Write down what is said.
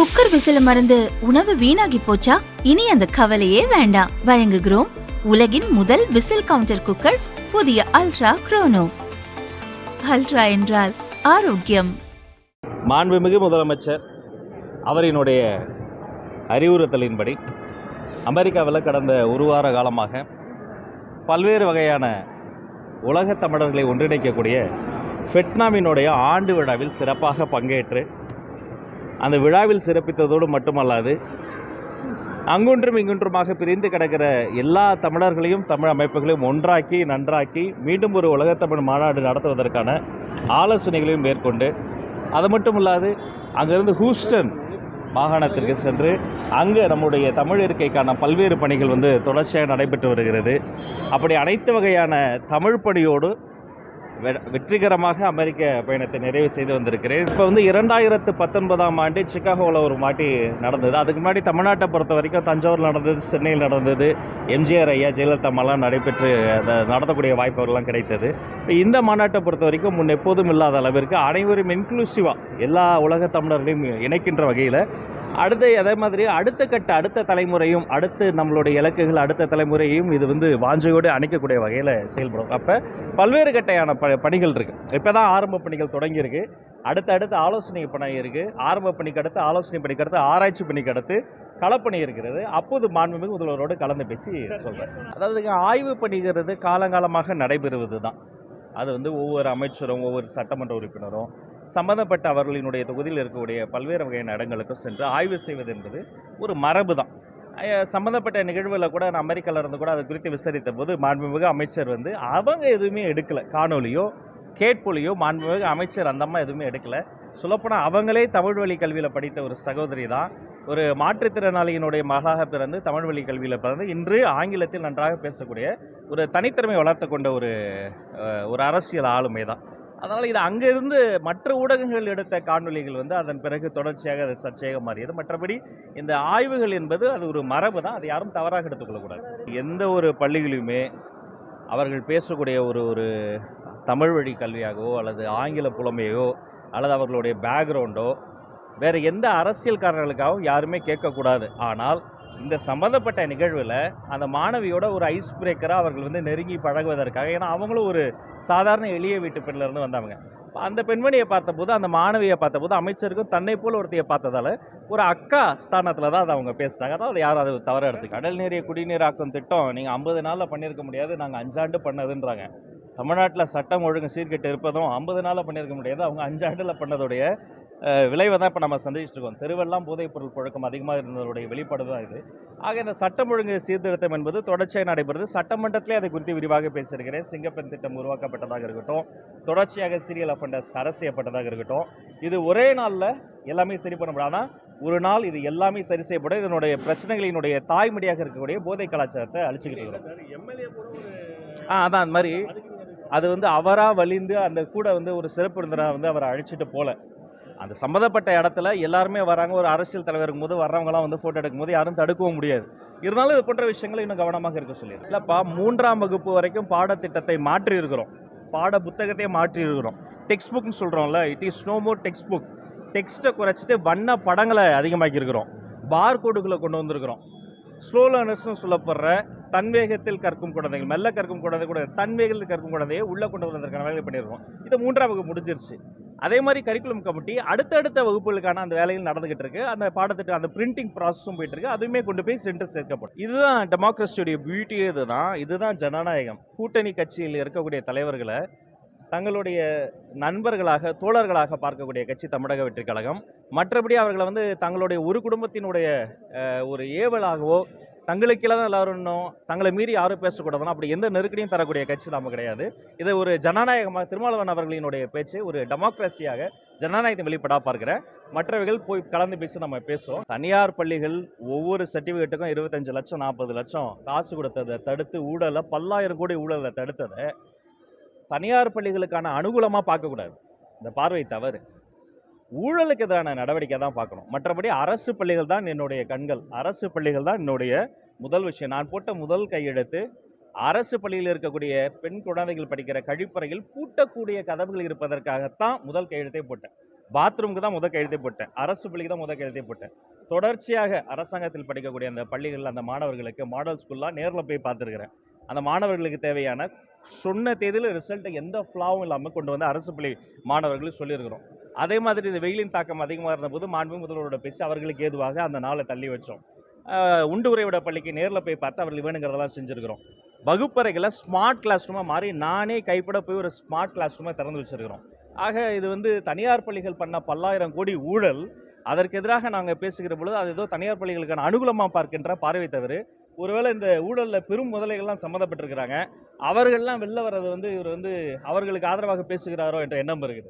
Cooker விசில மறந்து உணவு வீணாகி போச்சா? இனி அந்த கவலையே வேண்டாம். வழங்குகிறோம் உலகின் முதல் விசில் கவுண்டர் குக்கர், புதிய அல்ட்ரா குரோனோ. அல்ட்ரா என்றால் ஆரோக்கியம். மாண்புமிகு முதலமைச்சர் அவரினுடைய அறிவுறுத்தலின்படி அமெரிக்காவில் கடந்த ஒரு வார காலமாக பல்வேறு வகையான உலகத் தமிழர்களை ஒன்றிணைக்கக்கூடிய ஃபெட்னாவினுடைய ஆண்டு விழாவில் சிறப்பாக பங்கேற்று அந்த விழாவில் சிறப்பித்ததோடு மட்டுமல்லாது அங்கொன்றும் இங்கொன்றுமாக பிரிந்து கிடக்கிற எல்லா தமிழர்களையும் தமிழ் அமைப்புகளையும் ஒன்றாக்கி நன்றாக்கி மீண்டும் ஒரு உலகத்தமிழ் மாநாடு நடத்துவதற்கான ஆலோசனைகளையும் மேற்கொண்டு, அது மட்டும் இல்லாது அங்கிருந்து ஹூஸ்டன் மாகாணத்திற்கு சென்று அங்கே நம்முடைய தமிழ் இருக்கைக்கான பல்வேறு பணிகள் தொடர்ச்சியாக நடைபெற்று வருகிறது. அப்படி அனைத்து வகையான தமிழ் பணியோடு வெற்றிகரமாக அமெரிக்க பயணத்தை நிறைவு செய்து வந்திருக்கிறேன். இப்போ 2019ஆம் ஆண்டு சிக்காகோவில் ஒரு மாட்டி நடந்தது. அதுக்கு முன்னாடி தமிழ்நாட்டை பொறுத்த வரைக்கும் தஞ்சாவூரில் நடந்தது, சென்னையில் நடந்தது, எம்ஜிஆர் ஐயா ஜெயலலிதா அம்மாலாம் நடைபெற்று அதை நடத்தக்கூடிய வாய்ப்பு அவரெல்லாம் கிடைத்தது. இந்த மாநாட்டை பொறுத்த வரைக்கும் முன் எப்போதும் இல்லாத அளவிற்கு அனைவரும் இன்க்ளூசிவாக எல்லா உலக தமிழர்களையும் இணைக்கின்ற வகையில் அதே மாதிரி அடுத்த தலைமுறையும் அடுத்து நம்மளுடைய இலக்குகள் அடுத்த தலைமுறையும் இது வாஞ்சையோடு அணைக்கக்கூடிய வகையில் செயல்படும். அப்போ பல்வேறு கட்டையான பணிகள் இருக்குது. இப்போ தான் ஆரம்ப பணிகள் தொடங்கியிருக்கு. அடுத்த ஆலோசனை பணி இருக்குது. ஆரம்ப பணிக்கு அடுத்து ஆலோசனை பணிக்கு அடுத்து ஆராய்ச்சி பணிக்கு அடுத்து களப்பணி இருக்கிறது. அப்போது மாண்புமிகு முதல்வரோடு கலந்து பேசி சொல்கிறேன். அதாவது ஆய்வு பணிகிறது காலங்காலமாக நடைபெறுவது தான். அது ஒவ்வொரு அமைச்சரும் ஒவ்வொரு சட்டமன்ற உறுப்பினரும் சம்பந்தப்பட்ட அவர்களினுடைய தொகுதியில் இருக்கக்கூடிய பல்வேறு வகையான இடங்களுக்கும் சென்று ஆய்வு செய்வது என்பது ஒரு மரபு தான். சம்பந்தப்பட்ட நிகழ்வில் கூட நான் அமெரிக்காவில் இருந்து கூட அது குறித்து விசாரித்த போது மாண்புமிகு அமைச்சர் அவங்க எதுவுமே எடுக்கலை. காணொலியோ கேட்பொலியோ மாண்புமிகு அமைச்சர் அந்த அம்மா எதுவுமே எடுக்கலை. சொல்லப்போனால் அவங்களே தமிழ் வழி கல்வியில் படித்த ஒரு சகோதரி தான். ஒரு மாற்றுத்திறனாளியினுடைய மகளாக பிறந்து தமிழ் வழி கல்வியில் பிறந்து இன்று ஆங்கிலத்தில் நன்றாக பேசக்கூடிய ஒரு தனித்திறமை வளர்த்து கொண்ட ஒரு அரசியல் ஆளுமை தான். அதனால் இது அங்கிருந்து மற்ற ஊடகங்கள் எடுத்த காணொலிகள் அதன் பிறகு தொடர்ச்சியாக அது சர்ச்சையாக மாறியது. மற்றபடி இந்த ஆய்வுகள் என்பது அது ஒரு மரபு தான். அது யாரும் தவறாக எடுத்துக்கொள்ளக்கூடாது. எந்த ஒரு பள்ளிகளிலுமே அவர்கள் பேசக்கூடிய ஒரு தமிழ் வழி கல்வியாகவோ அல்லது ஆங்கில புலமையோ அல்லது அவர்களுடைய பேக்ரவுண்டோ வேறு எந்த அரசியல்காரர்களுக்காகவும் யாருமே கேட்கக்கூடாது. ஆனால் இந்த சம்பந்தப்பட்ட நிகழ்வில் அந்த மாணவியோட ஒரு ஐஸ் பிரேக்கராக அவர்கள் நெருங்கி பழகுவதற்காக, ஏன்னா அவங்களும் ஒரு சாதாரண எளிய வீட்டு பெண்ணிலேருந்து வந்தவங்க. அந்த பெண்மணியை பார்த்தபோது, அந்த மாணவியை பார்த்தபோது அமைச்சருக்கும் தன்னை போல் ஒருத்தையை பார்த்ததால் ஒரு அக்கா ஸ்தானத்தில் தான் அதை அவங்க பேசுகிறாங்க. அதான் அதை யாரும் அது தவற எடுத்துக்க. கடல் நீரை குடிநீராக்கும் திட்டம் நீங்கள் 50 நாளில் பண்ணியிருக்க முடியாது, நாங்கள் 5 ஆண்டு பண்ணதுன்றாங்க. தமிழ்நாட்டில் சட்டம் ஒழுங்கு சீர்கெட்டு இருப்பதும் 50 நாளில் பண்ணியிருக்க முடியாது, அவங்க 5 ஆண்டில் பண்ணதோடைய விளைவை தான் இப்போ நம்ம சந்திச்சுட்டு இருக்கோம். தெருவெல்லாம் போதைப் பொருள் புழக்கம் அதிகமாக இருந்ததோடைய வெளிப்பாடு தான் இது. ஆக இந்த சட்டம் ஒழுங்கு சீர்திருத்தம் என்பது தொடர்ச்சியாக நடைபெறுது. சட்டமன்றத்திலே அதை குறித்து விரிவாக பேசியிருக்கிறேன். சிங்கப்பெண் திட்டம் உருவாக்கப்பட்டதாக இருக்கட்டும், தொடர்ச்சியாக சீரியல் அஃபெண்டர்ஸ் அரசு செய்யப்பட்டதாக இருக்கட்டும், இது ஒரே நாளில் எல்லாமே சரி பண்ண முடியாது. ஆனால் ஒரு நாள் இது எல்லாமே சரி செய்யப்படும். இதனுடைய பிரச்சனைகளினுடைய தாய்மடியாக இருக்கக்கூடிய போதை கலாச்சாரத்தை அழிச்சுக்கிட்டு இருக்கிறோம். அதான் அந்த மாதிரி அது அவராக வலிந்து அந்த கூட ஒரு சிறப்பு விருந்தினராக அவரை அழிச்சிட்டு போல. அந்த சம்மந்தப்பட்ட இடத்துல எல்லாருமே வராங்க. ஒரு அரசியல் தலைவர் இருக்கும்போது வர்றவங்களாம் ஃபோட்டோ எடுக்கும்போது யாரும் தடுக்கவும் முடியாது. இருந்தாலும் இது போன்ற விஷயங்களை இன்னும் கவனமாக இருக்க சொல்லிடுறேன். இல்லைப்பா, 3ஆம் வகுப்பு வரைக்கும் பாடத்திட்டத்தை மாற்றி இருக்கிறோம், பாட புத்தகத்தையே மாற்றி இருக்கிறோம். டெக்ஸ்ட் புக்னு சொல்கிறோம்ல, it is no more text book. டெக்ஸ்ட்டை குறைச்சிட்டு வண்ண படங்களை அதிகமாக்கி இருக்கிறோம். பார் கோடுகளை கொண்டு வந்திருக்கிறோம். ஸ்லோ லேர்னர்ஸ்னு சொல்லப்படுற தன்வேகத்தில் கற்கும் குழந்தைகள், மெல்ல கற்கும் குழந்தை கூட தன்வேகத்தில் கற்கும் குழந்தையை உள்ளே கொண்டு வருவதற்கான வேலை பண்ணியிருக்கோம். இது 3ஆம் வகுப்பு முடிஞ்சிருச்சு. அதே மாதிரி கரிக்குலம் கமிட்டி அடுத்தடுத்த வகுப்புகளுக்கான அந்த வேலைகள் நடந்துகிட்டு இருக்கு. அந்த பாடத்திட்டம் அந்த பிரிண்டிங் ப்ராசஸும் போயிட்டு இருக்கு. அதுவுமே கொண்டு போய் சென்டர் சேர்க்கப்படும். இதுதான் டெமோக்ரஸியுடைய பியூட்டியே. இதுதான் ஜனநாயகம். கூட்டணி கட்சியில் இருக்கக்கூடிய தலைவர்களை தங்களுடைய நண்பர்களாக தோழர்களாக பார்க்கக்கூடிய கட்சி தமிழக வெற்றி கழகம். மற்றபடி அவர்களை தங்களுடைய ஒரு குடும்பத்தினுடைய ஒரு ஏவலாகவோ தங்களுக்கெல்லாம் தான் எல்லாரும் தங்களை மீறி யாரும் பேசக்கூடாதுன்னா அப்படி எந்த நெருக்கடியும் தரக்கூடிய கட்சி நாம கிடையாது. இதை ஒரு ஜனநாயகமாக திருமாவளவன் அவர்களினுடைய பேச்சு ஒரு டெமோக்ரஸியாக ஜனநாயகத்தை வெளிப்படாக பார்க்கிறேன். மற்றவர்கள் போய் கலந்து பேசி நம்ம பேசுவோம். தனியார் பள்ளிகள் ஒவ்வொரு சர்டிஃபிகேட்டுக்கும் 25 லட்சம் 40 லட்சம் காசு கொடுத்ததை தடுத்து ஊழலை 10,000 கோடி ஊழலை தடுத்ததை தனியார் பள்ளிகளுக்கான அனுகூலமாக பார்க்கக்கூடாது. இந்த பார்வை தவறு. ஊழலுக்கு எதிரான நடவடிக்கை தான் பார்க்கணும். மற்றபடி அரசு பள்ளிகள் தான் என்னுடைய கண்கள், அரசு பள்ளிகள் தான் என்னுடைய முதல் விஷயம். நான் போட்ட முதல் கையெழுத்து அரசு பள்ளியில் இருக்கக்கூடிய பெண் குழந்தைகள் படிக்கிற கழிப்பறையில் பூட்டக்கூடிய கதவுகள் இருப்பதற்காகத்தான் முதல் கையெழுத்தே போட்டேன். பாத்ரூமுக்கு தான் கையெழுத்தே போட்டேன், அரசு பள்ளிக்கு தான் கையெழுத்தே போட்டேன். தொடர்ச்சியாக அரசாங்கத்தில் படிக்கக்கூடிய அந்த பள்ளிகளில் அந்த மாணவர்களுக்கு மாடல் ஸ்கூல்லாம் நேரில் போய் பார்த்துருக்கிறேன். அந்த மாணவர்களுக்கு தேவையான சொன்ன தேதியில் ரிசல்ட்டை எந்த ஃப்ளாவும் இல்லாமல் கொண்டு வந்து அரசு பள்ளி மாணவர்களுக்கு சொல்லியிருக்கிறோம். அதே மாதிரி இந்த வெயிலின் தாக்கம் அதிகமாக இருந்தபோது மாண்புமிகு முதல்வரோட பேசி அவர்களுக்கு ஏதுவாக அந்த நாளை தள்ளி வச்சோம். உண்டு உறைவிட பள்ளிக்கு நேரில் போய் பார்த்து அவர்கள் வேணுங்கிறதெல்லாம் செஞ்சுருக்கிறோம். வகுப்பறைகளை ஸ்மார்ட் கிளாஸ் ரூமாக மாறி நானே கைப்பட போய் ஒரு ஸ்மார்ட் கிளாஸ் ரூமாக திறந்து வச்சுருக்கிறோம். ஆக இது வந்து தனியார் பள்ளிகள் பண்ண பல்லாயிரம் கோடி ஊழல். அதற்கு எதிராக நாங்கள் பேசுகிற பொழுது அது ஏதோ தனியார் பள்ளிகளுக்கான அனுகூலமாக பார்க்கின்ற பார்வை தவிர, ஒருவேளை இந்த ஊழலில் பெரும் முதலைகள்லாம் சம்மந்தப்பட்டிருக்கிறாங்க, அவர்கள்லாம் வெளில வர்றது வந்து இவர் வந்து அவர்களுக்கு ஆதரவாக பேசுகிறாரோ என்ற எண்ணம் இருக்குது.